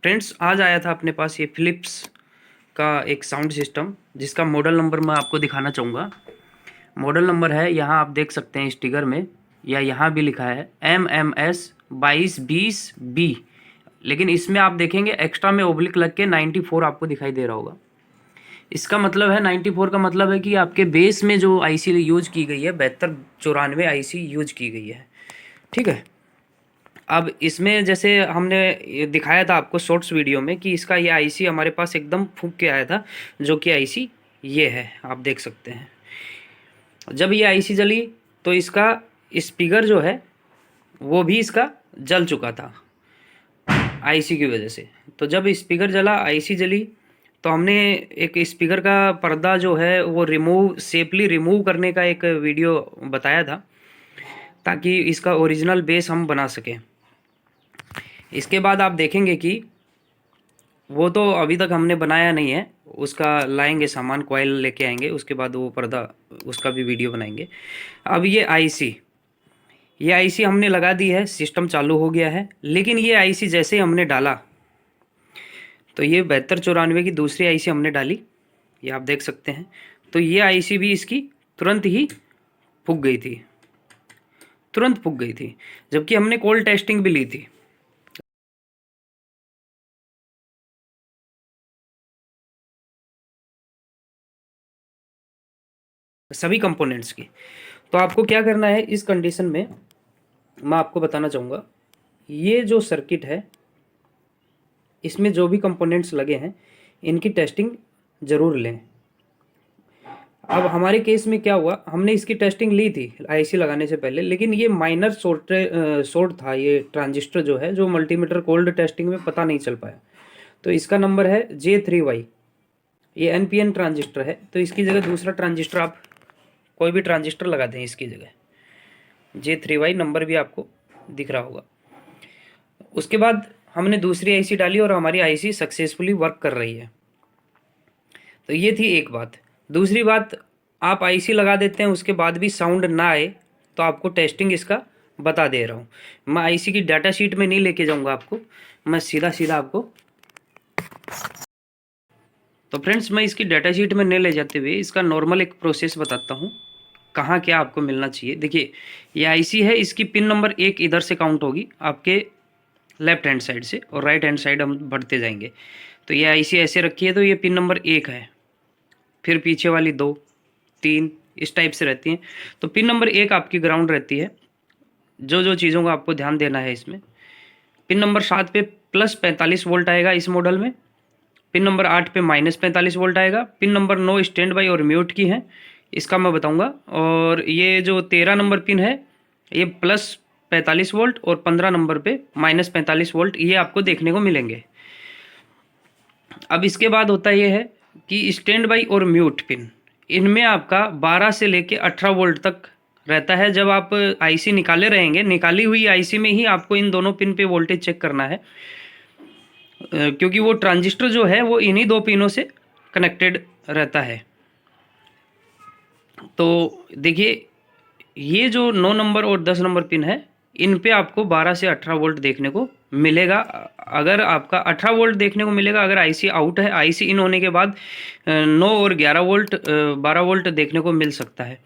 Friends, आज आया था अपने पास ये फिलिप्स का एक साउंड सिस्टम, जिसका मॉडल नंबर मैं आपको दिखाना चाहूँगा। मॉडल नंबर है, यहाँ आप देख सकते हैं स्टिकर में, या यहाँ भी लिखा है MM2220B, लेकिन इसमें आप देखेंगे एक्स्ट्रा में ओब्लिक लग के 94 आपको दिखाई दे रहा होगा। इसका मतलब है 94 का मतलब है कि आपके बेस में जो आईसी यूज की गई है 7294 आईसी यूज की गई है। ठीक है। अब इसमें जैसे हमने ये दिखाया था आपको शॉर्ट्स वीडियो में कि इसका ये आईसी हमारे पास एकदम फूक के आया था, जो कि आईसी ये है, आप देख सकते हैं। जब ये आईसी जली तो इसका स्पीकर जो है वो भी इसका जल चुका था आईसी की वजह से। तो जब स्पीकर जला, आईसी जली, तो हमने एक स्पीकर का पर्दा जो है वो सेफली रिमूव करने का एक वीडियो बताया था, ताकि इसका ओरिजिनल बेस हम बना सकें। इसके बाद आप देखेंगे कि वो तो अभी तक हमने बनाया नहीं है, उसका लाएंगे सामान, कॉइल लेके आएंगे, उसके बाद वो पर्दा उसका भी वीडियो बनाएंगे। अब ये आईसी हमने लगा दी है, सिस्टम चालू हो गया है। लेकिन ये आईसी जैसे ही हमने डाला तो ये 7294 की दूसरी आईसी हमने डाली, ये आप देख सकते हैं। तो ये आईसी भी इसकी तुरंत ही फूक गई थी, तुरंत फूक गई थी, जबकि हमने कोल्ड टेस्टिंग भी ली थी। सभी कंपोनेंट्स की। तो आपको क्या करना है इस कंडीशन में, मैं आपको बताना चाहूँगा। ये जो सर्किट है, इसमें जो भी कंपोनेंट्स लगे हैं इनकी टेस्टिंग ज़रूर लें। अब हमारे केस में क्या हुआ, हमने इसकी टेस्टिंग ली थी आईसी लगाने से पहले, लेकिन ये माइनर शॉर्ट था, ये ट्रांजिस्टर जो है, जो मल्टीमीटर कोल्ड टेस्टिंग में पता नहीं चल पाया। तो इसका नंबर है J3Y, ये NPN ट्रांजिस्टर है। तो इसकी जगह दूसरा ट्रांजिस्टर, आप कोई भी ट्रांजिस्टर लगा दें इसकी जगह। J3Y नंबर भी आपको दिख रहा होगा। उसके बाद हमने दूसरी आईसी डाली और हमारी आईसी सक्सेसफुली वर्क कर रही है। तो ये थी एक बात। दूसरी बात, आप आईसी लगा देते हैं उसके बाद भी साउंड ना आए तो आपको टेस्टिंग इसका बता दे रहा हूँ। मैं आईसी की डाटा शीट में नहीं लेके जाऊँगा आपको, मैं सीधा सीधा आपको। तो फ्रेंड्स, मैं इसकी डाटा शीट में नहीं ले जाते हुए इसका नॉर्मल एक प्रोसेस बताता हूँ, कहाँ क्या आपको मिलना चाहिए। देखिए, ये आईसी है, इसकी पिन नंबर 1 इधर से काउंट होगी आपके लेफ्ट हैंड साइड से, और राइट हैंड साइड हम बढ़ते जाएंगे। तो ये आईसी ऐसे रखी है, तो ये पिन नंबर 1 है, फिर पीछे वाली 2, 3 इस टाइप से रहती हैं। तो पिन नंबर 1 आपकी ग्राउंड रहती है। जो जो चीज़ों का आपको ध्यान देना है इसमें, पिन नंबर 7 पे +45 वोल्ट आएगा इस मॉडल में। पिन नंबर 8 पे -45 वोल्ट आएगा। पिन नंबर 9 स्टैंड बाई और म्यूट की है, इसका मैं बताऊंगा। और ये जो 13 नंबर पिन है, ये +45 वोल्ट, और 15 नंबर पे -45 वोल्ट, ये आपको देखने को मिलेंगे। अब इसके बाद होता ये है कि स्टैंड बाई और म्यूट पिन, इनमें आपका 12 से लेके 18 वोल्ट तक रहता है। जब आप आईसी निकाले रहेंगे, निकाली हुई आईसी में ही आपको इन दोनों पिन पे वोल्टेज चेक करना है, क्योंकि वो ट्रांजिस्टर जो है वो इन्हीं 2 पिनों से कनेक्टेड रहता है। तो देखिए, ये जो 9 नंबर और 10 नंबर पिन है, इन पे आपको 12 से 18 वोल्ट देखने को मिलेगा। अगर आपका 18 वोल्ट देखने को मिलेगा अगर आईसी आउट है। आईसी इन होने के बाद 9 और 11 वोल्ट 12 वोल्ट देखने को मिल सकता है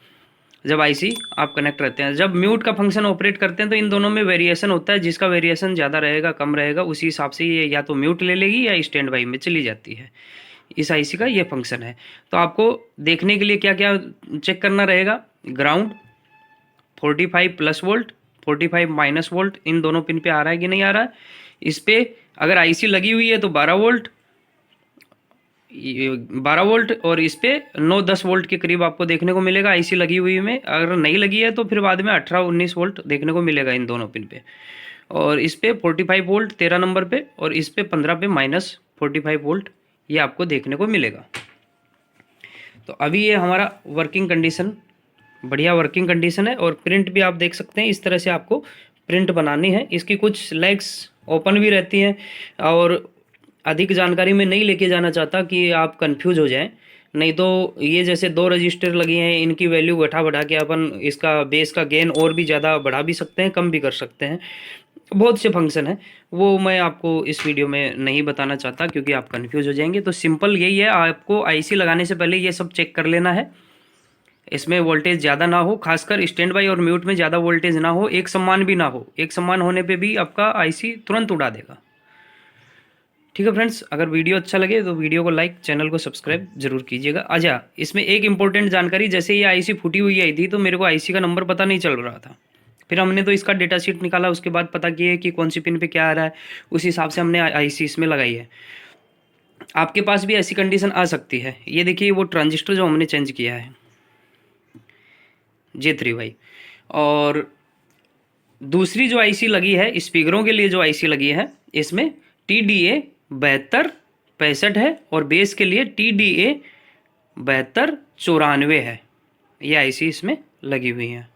जब आईसी आप कनेक्ट रहते हैं। जब म्यूट का फंक्शन ऑपरेट करते हैं तो इन दोनों में वेरिएशन होता है, जिसका वेरिएशन ज़्यादा रहेगा कम रहेगा उसी हिसाब से ये या तो म्यूट ले लेगी या स्टैंड बाई में चली जाती है। इस आईसी का ये फंक्शन है। तो आपको देखने के लिए क्या क्या चेक करना रहेगा, ground 45 plus volt, 45 minus volt, इन दोनों पिन पे आ रहा है कि नहीं आ रहा है। इस पे अगर आईसी लगी हुई है तो 12 वोल्ट, 12 वोल्ट, और इस पे 9-10 वोल्ट के करीब आपको देखने को मिलेगा आईसी लगी हुई में। अगर नहीं लगी है तो फिर बाद में 18-19 वोल्ट देखने को मिलेगा इन दोनों पिन पे। और इस पे 45 वोल्ट 13 नंबर पे, और इस पे 15 पे -45 वोल्ट ये आपको देखने को मिलेगा। तो अभी ये हमारा वर्किंग कंडीशन, बढ़िया वर्किंग कंडीशन है। और प्रिंट भी आप देख सकते हैं, इस तरह से आपको प्रिंट बनानी है। इसकी कुछ लेग्स ओपन भी रहती हैं, और अधिक जानकारी में नहीं लेके जाना चाहता कि आप कंफ्यूज हो जाएं। नहीं तो ये जैसे 2 रजिस्टर लगी हैं, इनकी वैल्यू बढ़ा के अपन इसका बेस का गेन और भी ज़्यादा बढ़ा भी सकते हैं, कम भी कर सकते हैं। बहुत से फंक्शन है, वो मैं आपको इस वीडियो में नहीं बताना चाहता क्योंकि आप कंफ्यूज हो जाएंगे। तो सिंपल यही है, आपको आईसी लगाने से पहले ये सब चेक कर लेना है, इसमें वोल्टेज ज़्यादा ना हो, खासकर स्टैंड बाई और म्यूट में ज़्यादा वोल्टेज ना हो, एक समान भी ना हो, एक समान होने पे भी आपका आईसी तुरंत उड़ा देगा। ठीक है फ्रेंड्स, अगर वीडियो अच्छा लगे तो वीडियो को लाइक, चैनल को सब्सक्राइब जरूर कीजिएगा। अच्छा, इसमें एक इंपॉर्टेंट जानकारी, जैसे ये आईसी फूटी हुई आई थी तो मेरे को आईसी का नंबर पता नहीं चल रहा था, फिर हमने तो इसका डेटा शीट निकाला, उसके बाद पता किया कि कौन सी पिन पे क्या आ रहा है, उस हिसाब से हमने आईसी इसमें लगाई है। आपके पास भी ऐसी कंडीशन आ सकती है। ये देखिए वो ट्रांजिस्टर जो हमने चेंज किया है J3Y, और दूसरी जो आईसी लगी है स्पीकरों के लिए, जो आईसी लगी है इसमें TDA 7265 है और बेस के लिए TDA 7294 है। ये आईसी इसमें लगी हुई है।